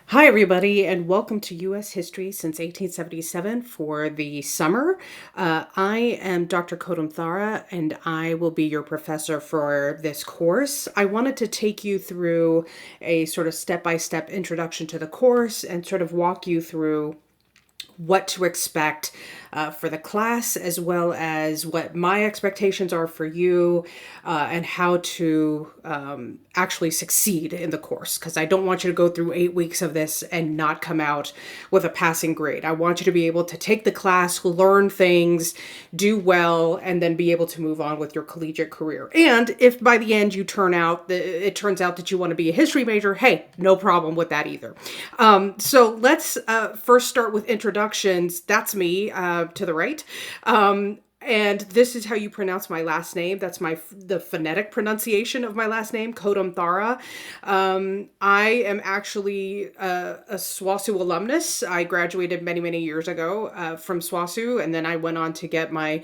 Hi, everybody, and welcome to U.S. History since 1877 for the summer. I am Dr. Kodam Thara, and I will be your professor for this course. I wanted to take you through a sort of step by step introduction to the course and sort of walk you through what to expect for the class, as well as what my expectations are for you, and how to actually succeed in the course. Because I don't want you to go through 8 weeks of this and not come out with a passing grade. I want you to be able to take the class, learn things, do well, and then be able to move on with your collegiate career. And if by the end it turns out that you want to be a history major, hey, no problem with that either. So let's first start with introductions. That's me to the right. And this is how you pronounce my last name. That's the phonetic pronunciation of my last name, Kodam Thara. I am actually a SWOSU alumnus. I graduated many, many years ago from SWOSU, and then I went on to get my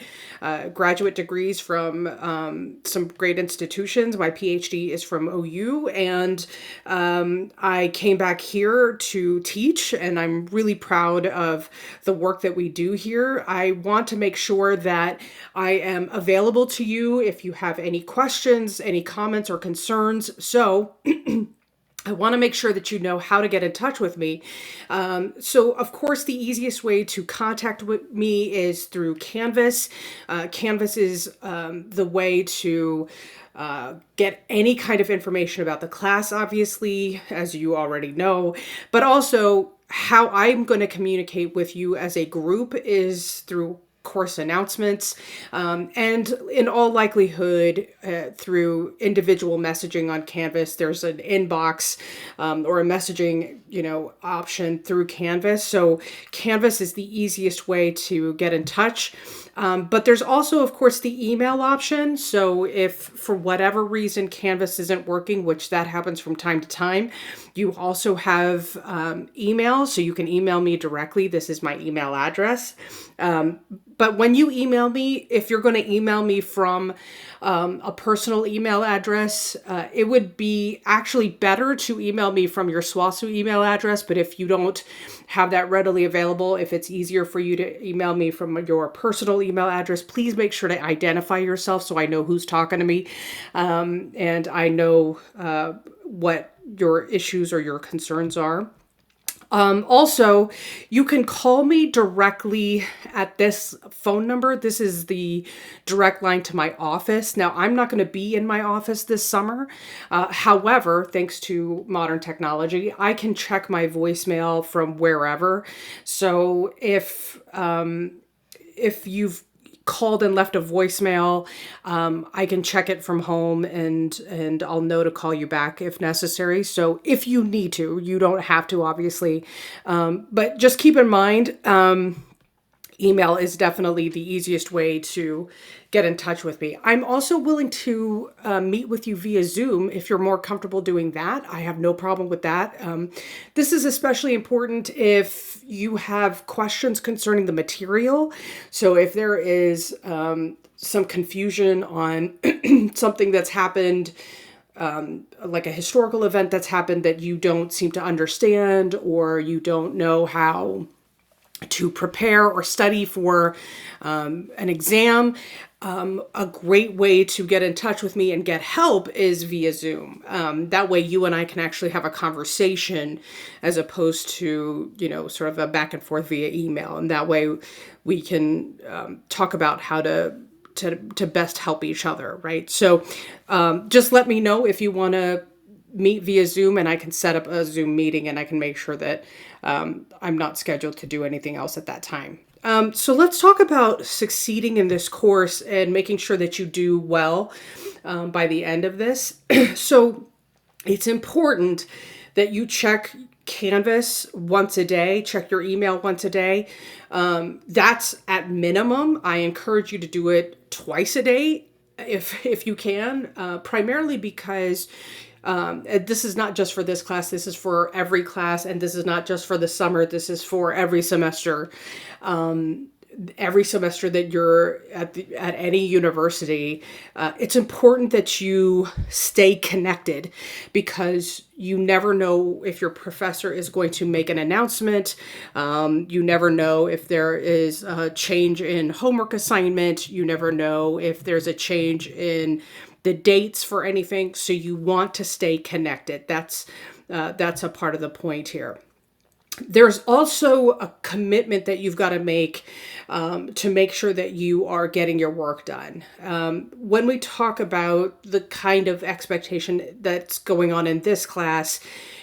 graduate degrees from some great institutions. My PhD is from OU, and I came back here to teach, and I'm really proud of the work that we do here. I want to make sure that I am available to you if you have any questions, any comments, or concerns. So, I want to make sure that you know how to get in touch with me. So, of course, the easiest way to contact with me is through Canvas. Canvas is the way to get any kind of information about the class, obviously, as you already know, but also how I'm going to communicate with you as a group is through course announcements, and in all likelihood through individual messaging on Canvas. There's an inbox or a messaging option through Canvas. So Canvas is the easiest way to get in touch. But there's also, of course, the email option. So if for whatever reason Canvas isn't working, which that happens from time to time, you also have email. So you can email me directly. This is my email address. But when you email me, if you're going to email me from a personal email address, it would be actually better to email me from your SWOSU email address. But if you don't have that readily available, if it's easier for you to email me from your personal email address, please make sure to identify yourself so I know who's talking to me, and I know what your issues or your concerns are. Also, you can call me directly at this phone number. This is the direct line to my office. Now, I'm not going to be in my office this summer. However, thanks to modern technology, I can check my voicemail from wherever. So if you've called and left a voicemail, I can check it from home, and I'll know to call you back if necessary. So if you need to, you don't have to, obviously, but just keep in mind, email is definitely the easiest way to get in touch with me. I'm also willing to meet with you via Zoom if you're more comfortable doing that. I have no problem with that. This is especially important if you have questions concerning the material. So if there is some confusion on something that's happened, like a historical event that's happened that you don't seem to understand, or you don't know how to prepare or study for an exam, a great way to get in touch with me and get help is via Zoom. That way you and I can actually have a conversation as opposed to, sort of a back and forth via email. And that way we can talk about how to best help each other, right? So just let me know if you want to meet via Zoom, and I can set up a Zoom meeting, and I can make sure that I'm not scheduled to do anything else at that time. So let's talk about succeeding in this course and making sure that you do well by the end of this. So it's important that you check Canvas once a day, check your email once a day. That's at minimum. I encourage you to do it twice a day if you can, primarily because this is not just for this class, this is for every class, and this is not just for the summer, this is for every semester. every semester that you're at any university, it's important that you stay connected, because you never know if your professor is going to make an announcement. You never know if there is a change in homework assignment. You never know if there's a change in the dates for anything. So you want to stay connected. That's a part of the point here. There's also a commitment that you've got to make sure that you are getting your work done. When we talk about the kind of expectation that's going on in this class,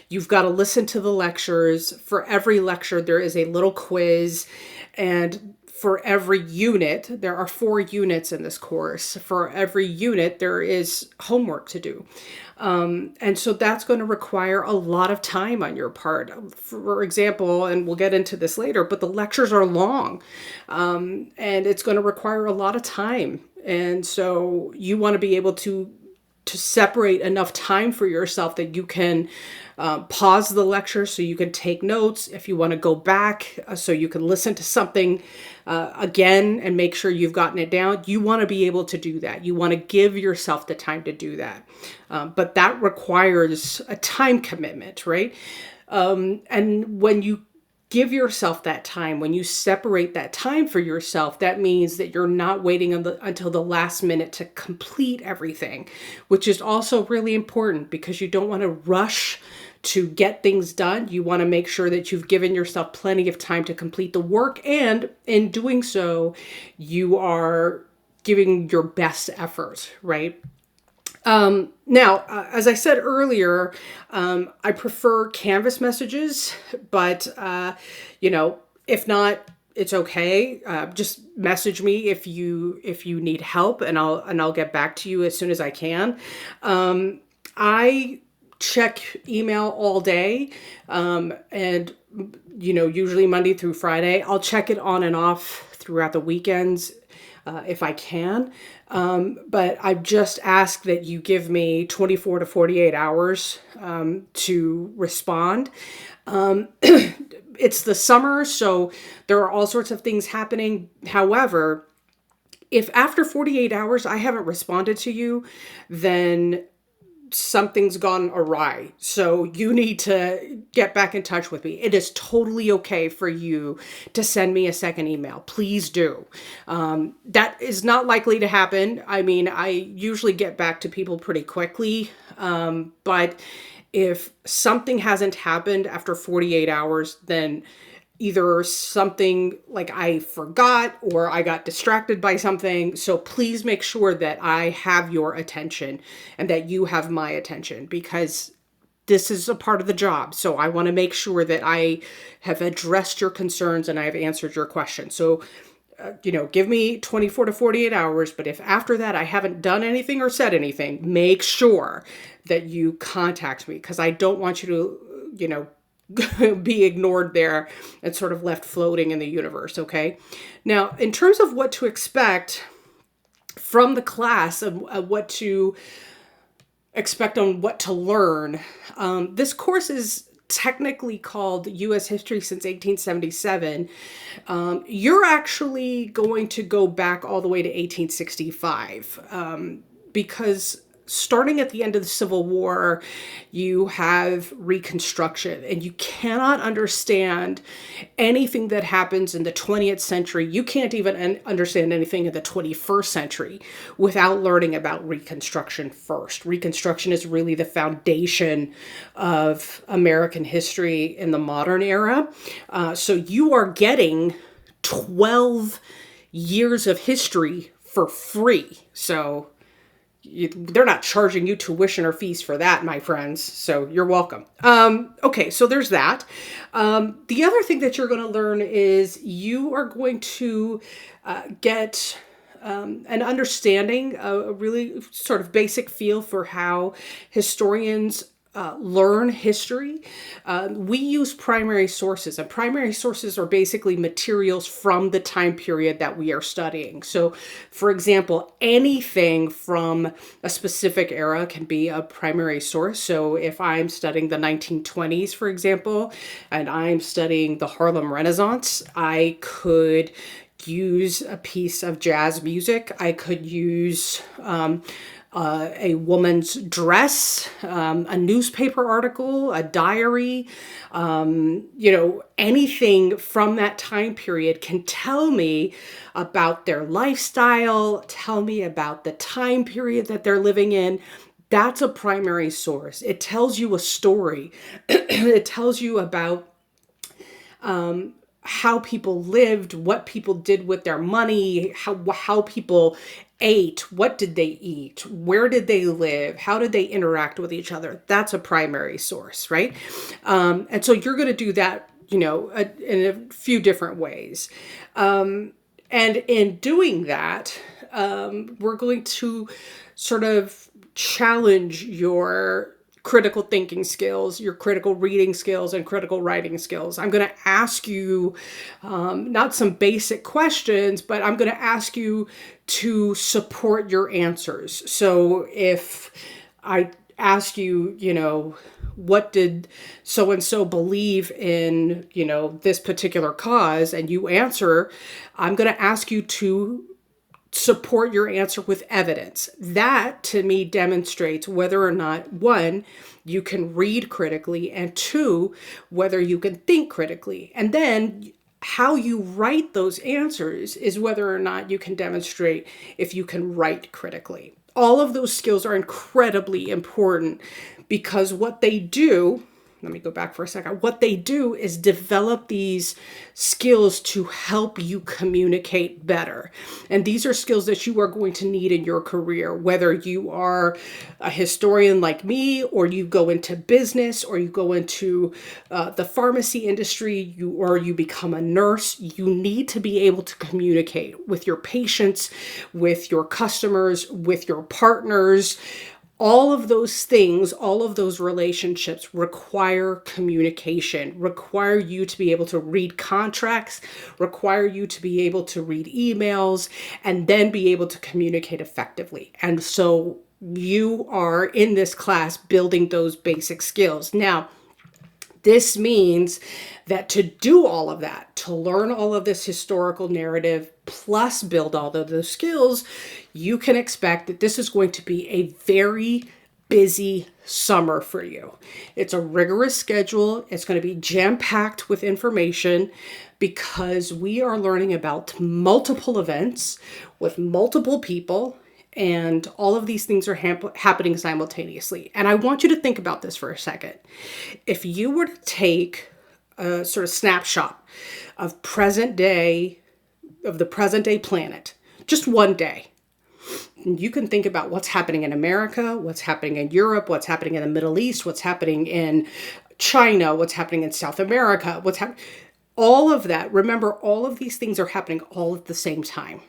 you've got to listen to the lectures. For every lecture, there is a little quiz, and for every unit, there are 4 units in this course. For every unit, there is homework to do. And so that's going to require a lot of time on your part. For example, and we'll get into this later, but the lectures are long, and it's going to require a lot of time. And so you want to be able to separate enough time for yourself that you can pause the lecture so you can take notes. If you want to go back so you can listen to something again and make sure you've gotten it down, you want to be able to do that. You want to give yourself the time to do that. But that requires a time commitment, right? And when you give yourself that time, when you separate that time for yourself, that means that you're not waiting until the last minute to complete everything, which is also really important, because you don't want to rush to get things done. You want to make sure that you've given yourself plenty of time to complete the work, and in doing so, you are giving your best effort, right? Now, as I said earlier, I prefer Canvas messages, but, if not, it's okay. Just message me if you need help, and I'll get back to you as soon as I can. I check email all day, and, usually Monday through Friday. I'll check it on and off throughout the weekends, if I can. But I just ask that you give me 24 to 48 hours to respond. It's the summer, so there are all sorts of things happening. However, if after 48 hours I haven't responded to you, then something's gone awry. So you need to get back in touch with me. It is totally okay for you to send me a second email. Please do. That is not likely to happen. I mean, I usually get back to people pretty quickly. But if something hasn't happened after 48 hours, then either something like I forgot or I got distracted by something. So please make sure that I have your attention and that you have my attention, because this is a part of the job. So I want to make sure that I have addressed your concerns and I have answered your questions. So, give me 24 to 48 hours. But if after that I haven't done anything or said anything, make sure that you contact me, because I don't want you to, be ignored there and sort of left floating in the universe, okay? Now, in terms of what to expect from the class, of what to expect on what to learn, this course is technically called U.S. History since 1877. You're actually going to go back all the way to 1865, because starting at the end of the Civil War, you have Reconstruction, and you cannot understand anything that happens in the 20th century. You can't even understand anything in the 21st century without learning about Reconstruction first. Reconstruction is really the foundation of American history in the modern era. So you are getting 12 years of history for free. So they're not charging you tuition or fees for that, my friends. So you're welcome. Okay, so there's that. The other thing that you're going to learn is you are going to get an understanding, a really sort of basic feel for how historians learn history. We use primary sources, and primary sources are basically materials from the time period that we are studying. So, for example, anything from a specific era can be a primary source. So if I'm studying the 1920s, for example, and I'm studying the Harlem Renaissance, I could use a piece of jazz music. I could use a woman's dress, a newspaper article, a diary, anything from that time period can tell me about their lifestyle, tell me about the time period that they're living in. That's a primary source. It tells you a story. It tells you about how people lived, what people did with their money, how people ate, what did they eat, where did they live, how did they interact with each other. That's a primary source, right? And so you're going to do that, in a few different ways. And in doing that, we're going to sort of challenge your critical thinking skills, your critical reading skills, and critical writing skills. I'm going to ask you not some basic questions, but I'm going to ask you to support your answers. So if I ask you, what did so and so believe in, this particular cause, and you answer, I'm going to ask you to support your answer with evidence. That to me demonstrates whether or not, one, you can read critically, and two, whether you can think critically. And then how you write those answers is whether or not you can demonstrate if you can write critically. All of those skills are incredibly important because what they do, let me go back for a second. What they do is develop these skills to help you communicate better. And these are skills that you are going to need in your career, whether you are a historian like me, or you go into business, or you go into the pharmacy industry, or you become a nurse. You need to be able to communicate with your patients, with your customers, with your partners. All of those things, all of those relationships require communication, require you to be able to read contracts, require you to be able to read emails, and then be able to communicate effectively. And so you are in this class building those basic skills. Now, this means that to do all of that, to learn all of this historical narrative, plus build all of those skills, you can expect that this is going to be a very busy summer for you. It's a rigorous schedule. It's going to be jam-packed with information because we are learning about multiple events with multiple people, and all of these things are happening simultaneously. And I want you to think about this for a second. If you were to take a sort of snapshot of the present day planet, just one day, you can think about what's happening in America, what's happening in Europe, what's happening in the Middle East, what's happening in China, what's happening in South America, what's happening. All of that, remember, all of these things are happening all at the same time.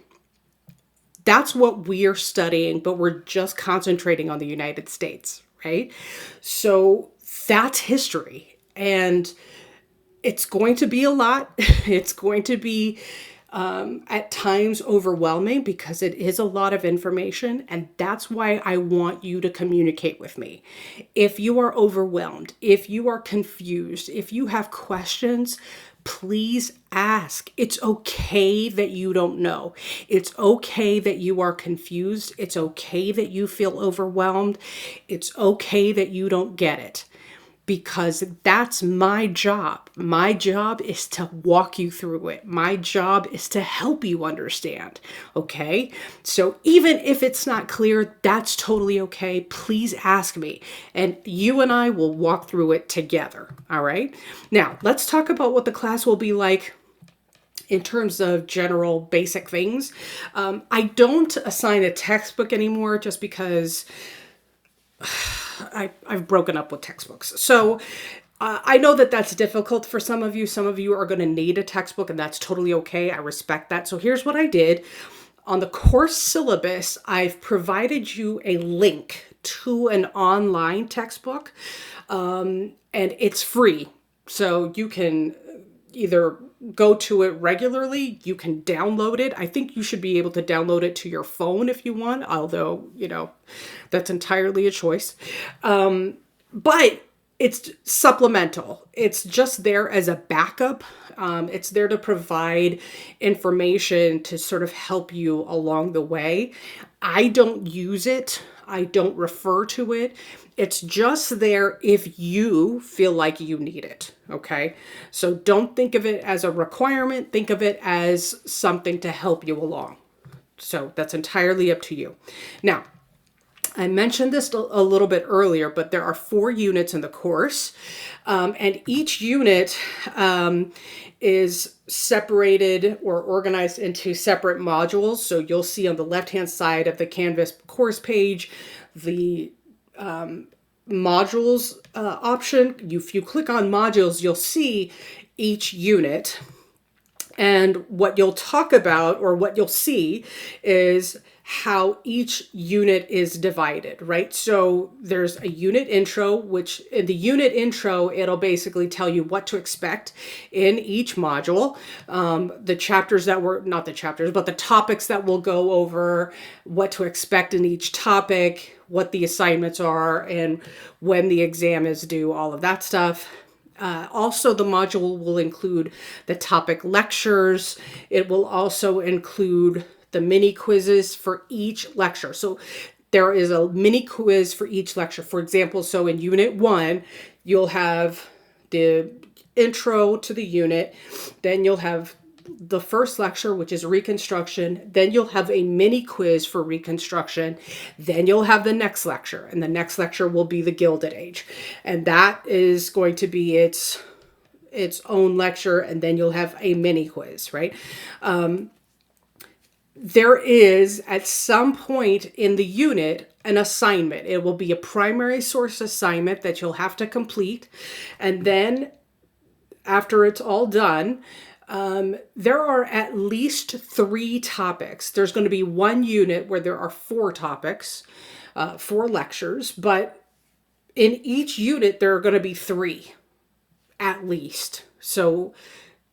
That's what we're studying, but we're just concentrating on the United States, right? So that's history. And it's going to be a lot. It's going to be at times overwhelming because it is a lot of information. And that's why I want you to communicate with me. If you are overwhelmed, if you are confused, if you have questions, please ask. It's okay that you don't know. It's okay that you are confused. It's okay that you feel overwhelmed. It's okay that you don't get it, because that's my job. My job is to walk you through it. My job is to help you understand. Okay? So even if it's not clear, that's totally okay. Please ask me, and you and I will walk through it together. All right? Now, let's talk about what the class will be like in terms of general basic things. I don't assign a textbook anymore just because I've broken up with textbooks. So I know that that's difficult for some of you. Some of you are going to need a textbook, and that's totally okay. I respect that. So here's what I did. On the course syllabus, I've provided you a link to an online textbook, and it's free. So you can either go to it regularly, you can download it. I think you should be able to download it to your phone if you want, although, that's entirely a choice. But It's supplemental. It's just there as a backup. It's there to provide information to sort of help you along the way. I don't use it. I don't refer to it. It's just there if you feel like you need it. Okay. So don't think of it as a requirement. Think of it as something to help you along. So that's entirely up to you. Now, I mentioned this a little bit earlier, but there are 4 units in the course, and each unit is separated or organized into separate modules. So you'll see on the left-hand side of the Canvas course page, the modules option. If you click on modules, you'll see each unit. And what you'll talk about, or what you'll see, is how each unit is divided, right? So there's a unit intro, which in the unit intro, it'll basically tell you what to expect in each module. The chapters that were, not the chapters, but the topics that we'll go over, what to expect in each topic, what the assignments are, and when the exam is due, all of that stuff. Also, the module will include the topic lectures. It will also include the mini quizzes for each lecture. So there is a mini quiz for each lecture. For example, so in Unit 1, you'll have the intro to the unit, then you'll have the first lecture, which is Reconstruction, then you'll have a mini quiz for Reconstruction, then you'll have the next lecture, and the next lecture will be the Gilded Age. And that is going to be its own lecture, and then you'll have a mini quiz, right? There is, at some point in the unit, an assignment. It will be a primary source assignment that you'll have to complete. And then after it's all done, there are at least 3 topics. There's going to be one unit where there are 4 topics, 4 lectures, but in each unit, there are going to be 3 at least. So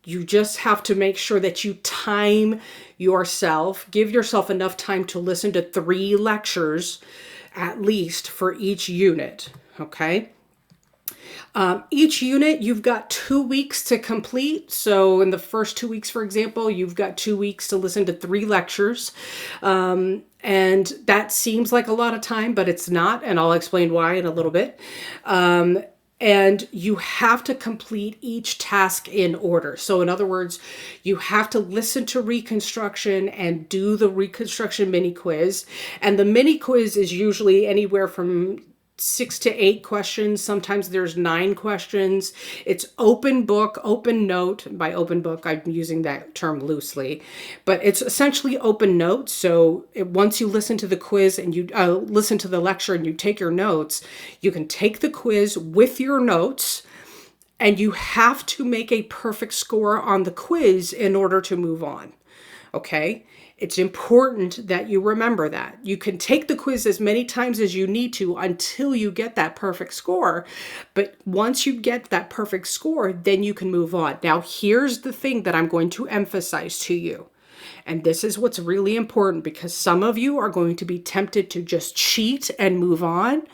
you just have to make sure that you time yourself, give yourself enough time to listen to 3 lectures at least for each unit, okay? Each unit, you've got 2 weeks to complete. So in the first 2 weeks, for example, you've got 2 weeks to listen to 3 lectures. And that seems like a lot of time, but it's not. And I'll explain why in a little bit. And you have to complete each task in order. So in other words, you have to listen to Reconstruction and do the Reconstruction mini quiz. And the mini quiz is usually anywhere from 6 to 8 questions. Sometimes there's 9 questions. It's open book, open note. By open book, I'm using that term loosely, but it's essentially open notes. So once you listen to the quiz and you listen to the lecture and you take your notes, you can take the quiz with your notes, and you have to make a perfect score on the quiz in order to move on. Okay? It's important that you remember that. You can take the quiz as many times as you need to until you get that perfect score. But once you get that perfect score, then you can move on. Now, here's the thing that I'm going to emphasize to you. And this is what's really important, because some of you are going to be tempted to just cheat and move on.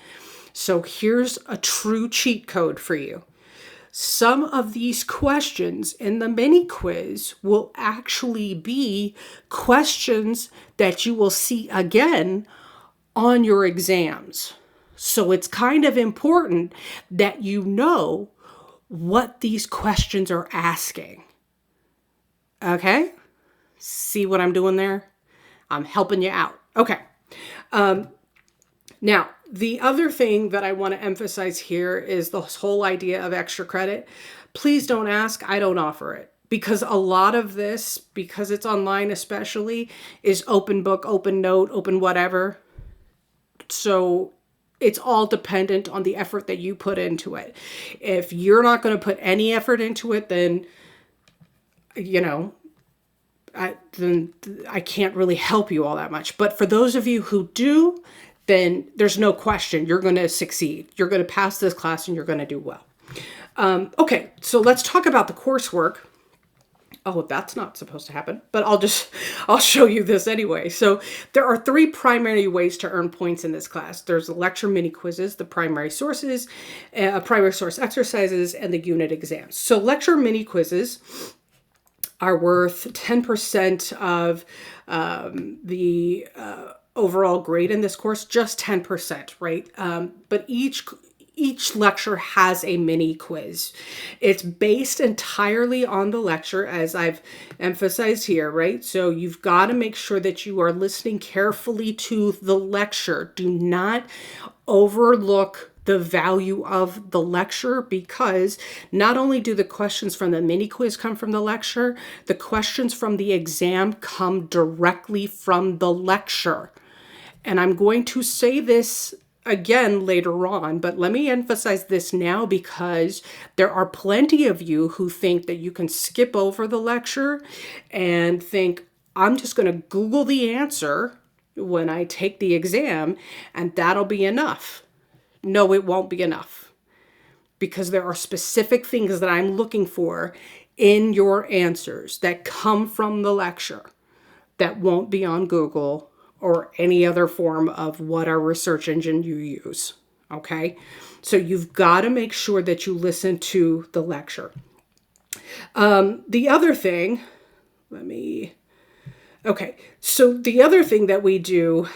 So here's a true cheat code for you. Some of these questions in the mini quiz will actually be questions that you will see again on your exams. So it's kind of important that you know what these questions are asking. Okay? See what I'm doing there? I'm helping you out. Okay. Now, the other thing that I want to emphasize here is this whole idea of extra credit. Please don't ask. I don't offer it, because a lot of this, because it's online especially, is open book, open note, open whatever. So it's all dependent on the effort that you put into it. If you're not going to put any effort into it, then, I can't really help you all that much. But for those of you who do, then there's no question you're going to succeed. You're going to pass this class and you're going to do well. Okay, so let's talk about the coursework. Oh, that's not supposed to happen, but I'll show you this anyway. So there are three primary ways to earn points in this class. There's the lecture mini quizzes, the primary sources, primary source exercises, and the unit exams. So lecture mini quizzes are worth 10% of the overall grade in this course, just 10%, right? But each lecture has a mini quiz. It's based entirely on the lecture, as I've emphasized here, right? So you've got to make sure that you are listening carefully to the lecture. Do not overlook the value of the lecture, because not only do the questions from the mini quiz come from the lecture, the questions from the exam come directly from the lecture. And I'm going to say this again later on, but let me emphasize this now, because there are plenty of you who think that you can skip over the lecture and think, I'm just going to Google the answer when I take the exam and that'll be enough. No, it won't be enough, because there are specific things that I'm looking for in your answers that come from the lecture that won't be on Google or any other form of whatever research engine you use. Okay? So you've got to make sure that you listen to the lecture. The other thing, so the other thing that we do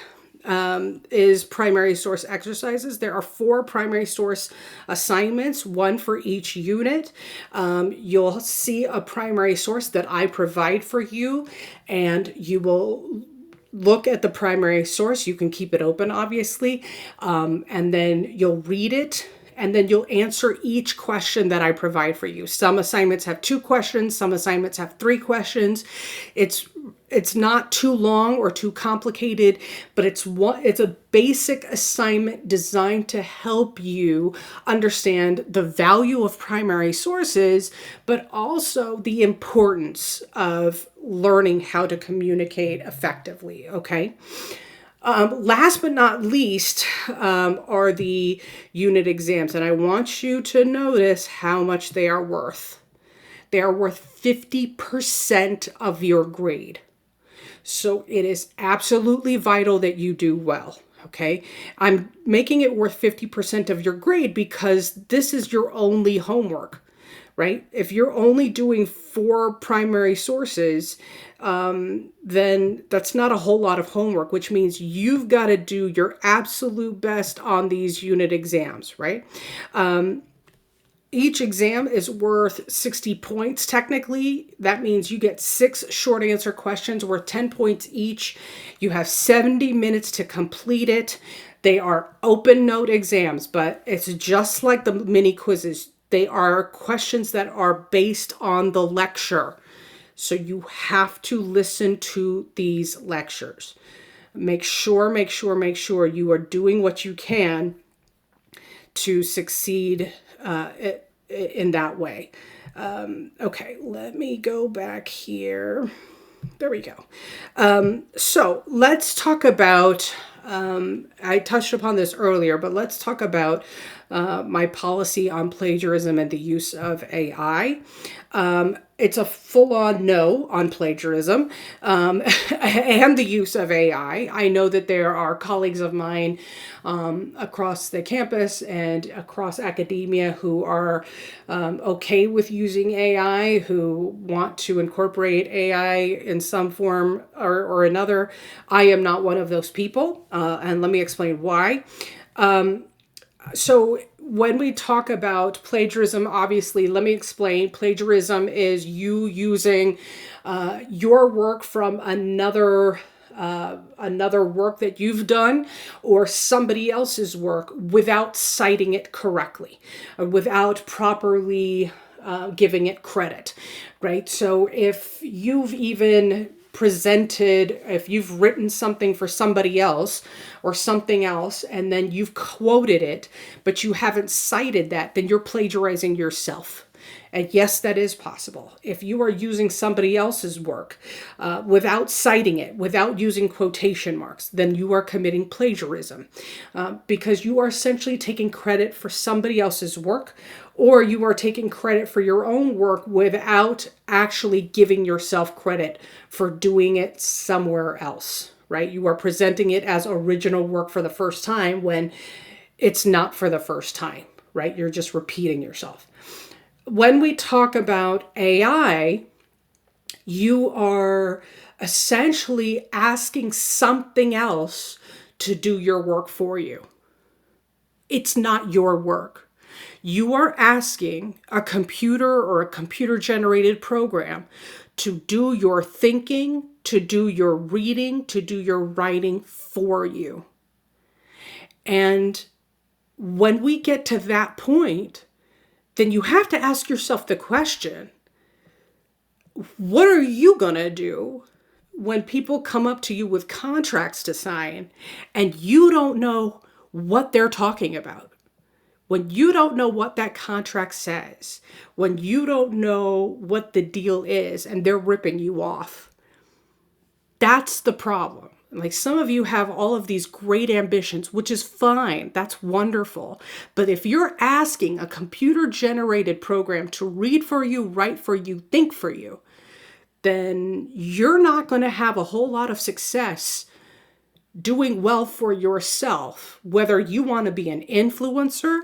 is primary source exercises. There are 4 primary source assignments, 1 for each unit. You'll see a primary source that I provide for you, and you will look at the primary source. You can keep it open, obviously, and then you'll read it, and then you'll answer each question that I provide for you. Some assignments have 2 questions, some assignments have 3 questions. It's not too long or too complicated, but it's a basic assignment designed to help you understand the value of primary sources, but also the importance of learning how to communicate effectively, okay? Last but not least are the unit exams, and I want you to notice how much they are worth. They are worth 50% of your grade. So it is absolutely vital that you do well, okay? I'm making it worth 50% of your grade because this is your only homework, right? If you're only doing 4 primary sources, then that's not a whole lot of homework, which means you've got to do your absolute best on these unit exams, right? Each exam is worth 60 points technically. That means you get 6 short answer questions worth 10 points each. You have 70 minutes to complete it. They are open note exams, but it's just like the mini quizzes. They are questions that are based on the lecture. So you have to listen to these lectures. Make sure you are doing what you can to succeed in that way. Okay, let me go back here. There we go. So let's talk about, I touched upon this earlier, but let's talk about my policy on plagiarism and the use of AI. It's a full-on no on plagiarism and the use of AI. I know that there are colleagues of mine across the campus and across academia who are okay with using AI, who want to incorporate AI in some form or another. I am not one of those people, and let me explain why. So when we talk about plagiarism, obviously, let me explain. Plagiarism is you using your work from another work that you've done or somebody else's work without citing it correctly, or without properly giving it credit, right? So if you've written something for somebody else or something else, and then you've quoted it, but you haven't cited that, then you're plagiarizing yourself. And yes, that is possible. If you are using somebody else's work without citing it, without using quotation marks, then you are committing plagiarism because you are essentially taking credit for somebody else's work, or you are taking credit for your own work without actually giving yourself credit for doing it somewhere else, right? You are presenting it as original work for the first time when it's not for the first time, right? You're just repeating yourself. When we talk about AI, you are essentially asking something else to do your work for you. It's not your work. You are asking a computer or a computer generated program to do your thinking, to do your reading, to do your writing for you. And when we get to that point, then you have to ask yourself the question, what are you going to do when people come up to you with contracts to sign and you don't know what they're talking about? When you don't know what that contract says, when you don't know what the deal is and they're ripping you off, that's the problem. Like, some of you have all of these great ambitions, which is fine. That's wonderful. But if you're asking a computer generated program to read for you, write for you, think for you, then you're not going to have a whole lot of success doing well for yourself, whether you want to be an influencer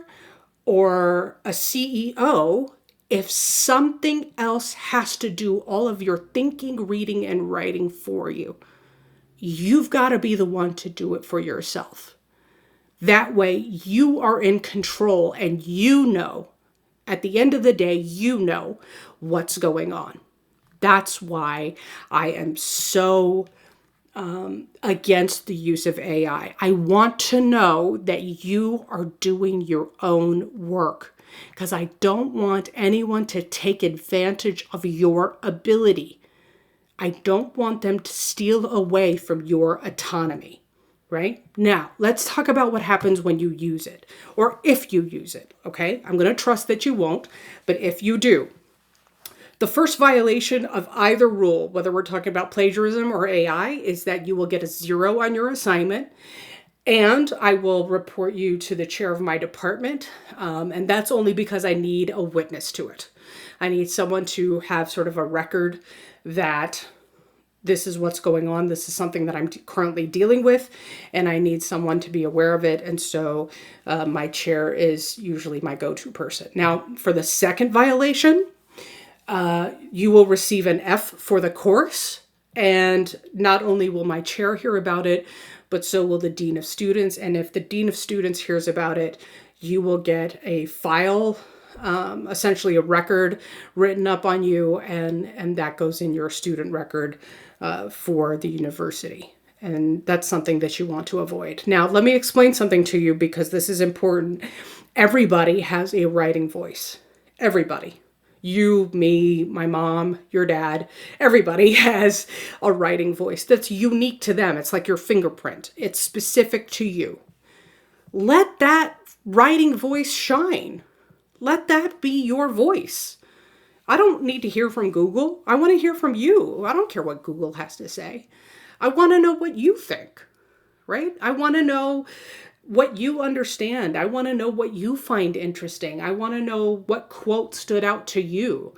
or a CEO. If something else has to do all of your thinking, reading, and writing for you, you've got to be the one to do it for yourself. That way you are in control and you know, at the end of the day, you know what's going on. That's why I am so against the use of AI. I want to know that you are doing your own work because I don't want anyone to take advantage of your ability. I don't want them to steal away from your autonomy, right? Now, let's talk about what happens when you use it, or if you use it, okay? I'm going to trust that you won't, but if you do, the first violation of either rule, whether we're talking about plagiarism or AI, is that you will get a 0 on your assignment, and I will report you to the chair of my department, and that's only because I need a witness to it. I need someone to have sort of a record that this is what's going on. This is something that I'm currently dealing with, and I need someone to be aware of it. And so my chair is usually my go-to person. Now, for the second violation, you will receive an F for the course. And not only will my chair hear about it, but so will the dean of students. And if the dean of students hears about it, you will get a file, essentially a record written up on you, and that goes in your student record for the university. And that's something that you want to avoid. Now, let me explain something to you because this is important. Everybody has a writing voice. Everybody. You, me, my mom, your dad, everybody has a writing voice that's unique to them. It's like your fingerprint. It's specific to you. Let that writing voice shine. Let that be your voice. I don't need to hear from Google. I want to hear from you. I don't care what Google has to say. I want to know what you think, right? I want to know what you understand. I want to know what you find interesting. I want to know what quote stood out to you.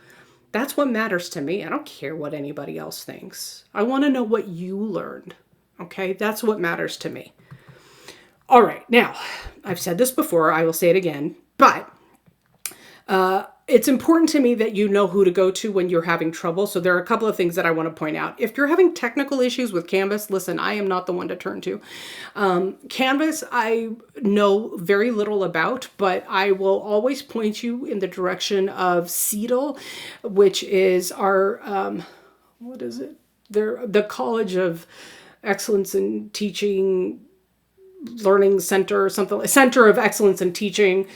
That's what matters to me. I don't care what anybody else thinks. I want to know what you learned. Okay, that's what matters to me. All right, now, I've said this before. I will say it again, but it's important to me that you know who to go to when you're having trouble. So there are a couple of things that I want to point out. If you're having technical issues with Canvas, listen, I am not the one to turn to. Canvas, I know very little about, but I will always point you in the direction of CETL, which is our, what is it? The College of Excellence in Teaching Learning Center or something, Center of Excellence in Teaching.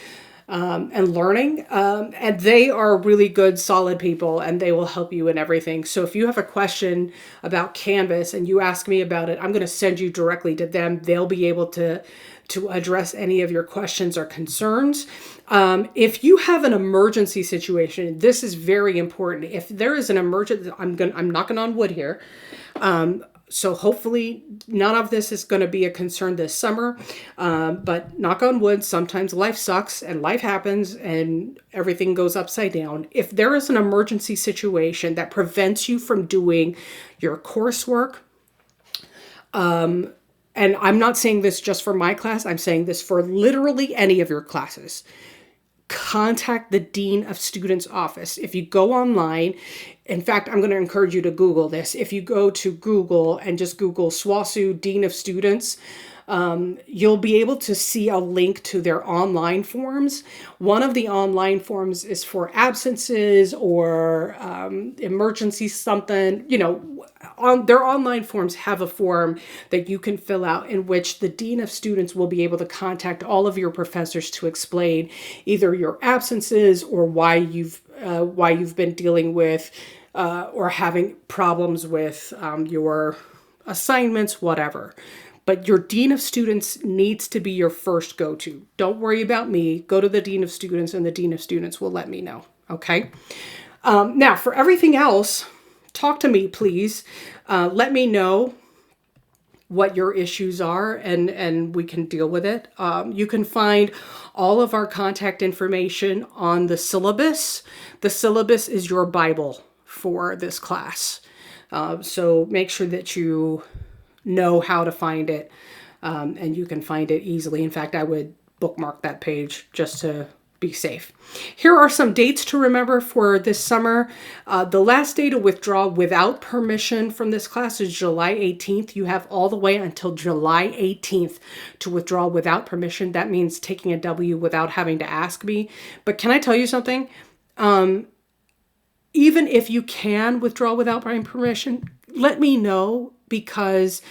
and learning. And they are really good, solid people, and they will help you in everything. So if you have a question about Canvas and you ask me about it, I'm going to send you directly to them. They'll be able to address any of your questions or concerns. If you have an emergency situation, this is very important. If there is an emergency, I'm knocking on wood here. So hopefully none of this is going to be a concern this summer. But knock on wood, sometimes life sucks and life happens and everything goes upside down. If there is an emergency situation that prevents you from doing your coursework, and I'm not saying this just for my class, I'm saying this for literally any of your classes, contact the Dean of Students office. If you go online, in fact, I'm going to encourage you to Google this. If you go to Google and just Google SWOSU Dean of Students, you'll be able to see a link to their online forms. One of the online forms is for absences or emergency something. On their online forms have a form that you can fill out in which the Dean of Students will be able to contact all of your professors to explain either your absences or why you've been dealing with or having problems with your assignments, whatever. But your Dean of Students needs to be your first go-to. Don't worry about me. Go to the Dean of Students and the Dean of Students will let me know. Okay? Now, for everything else, talk to me, please. Let me know what your issues are and we can deal with it. You can find all of our contact information on the syllabus. The syllabus is your Bible for this class. So make sure that you know how to find it and you can find it easily. In fact, I would bookmark that page just to be safe. Here are some dates to remember for this summer. The last day to withdraw without permission from this class is July 18th. You have all the way until July 18th to withdraw without permission. That means taking a W without having to ask me. But can I tell you something? Even if you can withdraw without my permission, let me know, because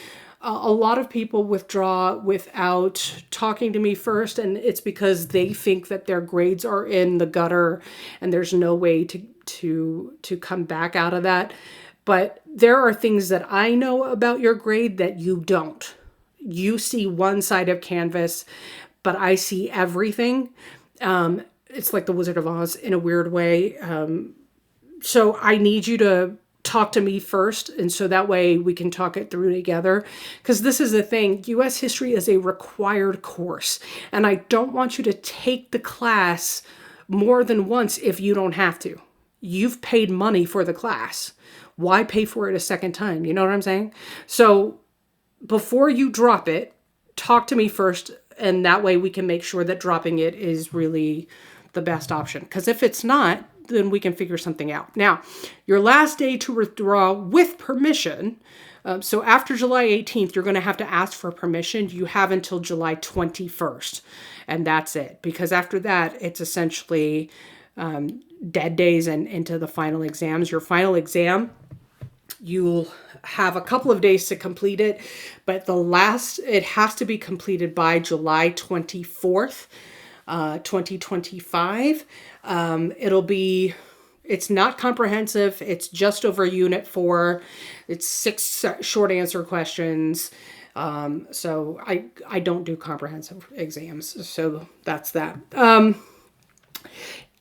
a lot of people withdraw without talking to me first, and it's because they think that their grades are in the gutter and there's no way to come back out of that. But there are things that I know about your grade that you don't. You see one side of Canvas, but I see everything. It's like the Wizard of Oz in a weird way. So I need you to talk to me first, and so that way we can talk it through together. Because this is the thing, U.S. history is a required course, and I don't want you to take the class more than once if you don't have to. You've paid money for the class. Why pay for it a second time? You know what I'm saying? So before you drop it, talk to me first, and that way we can make sure that dropping it is really the best option. Because if it's not, then we can figure something out. Now, your last day to withdraw with permission, so after July 18th, you're going to have to ask for permission. You have until July 21st, and that's it. Because after that, it's essentially dead days and into the final exams. Your final exam, you'll have a couple of days to complete it, but it has to be completed by July 24th. 2025. It's not comprehensive. It's just over Unit 4. It's 6 short answer questions. So I don't do comprehensive exams. So that's that.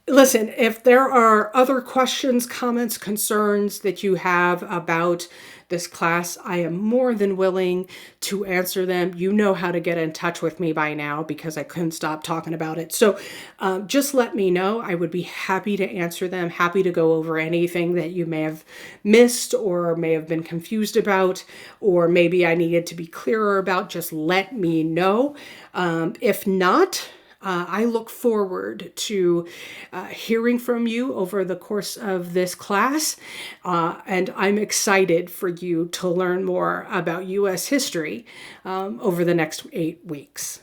Listen, if there are other questions, comments, concerns that you have about this class, I am more than willing to answer them. You know how to get in touch with me by now because I couldn't stop talking about it. So just let me know. I would be happy to answer them, happy to go over anything that you may have missed or may have been confused about, or maybe I needed to be clearer about. Just let me know. If not, I look forward to hearing from you over the course of this class, and I'm excited for you to learn more about U.S. history over the next 8 weeks.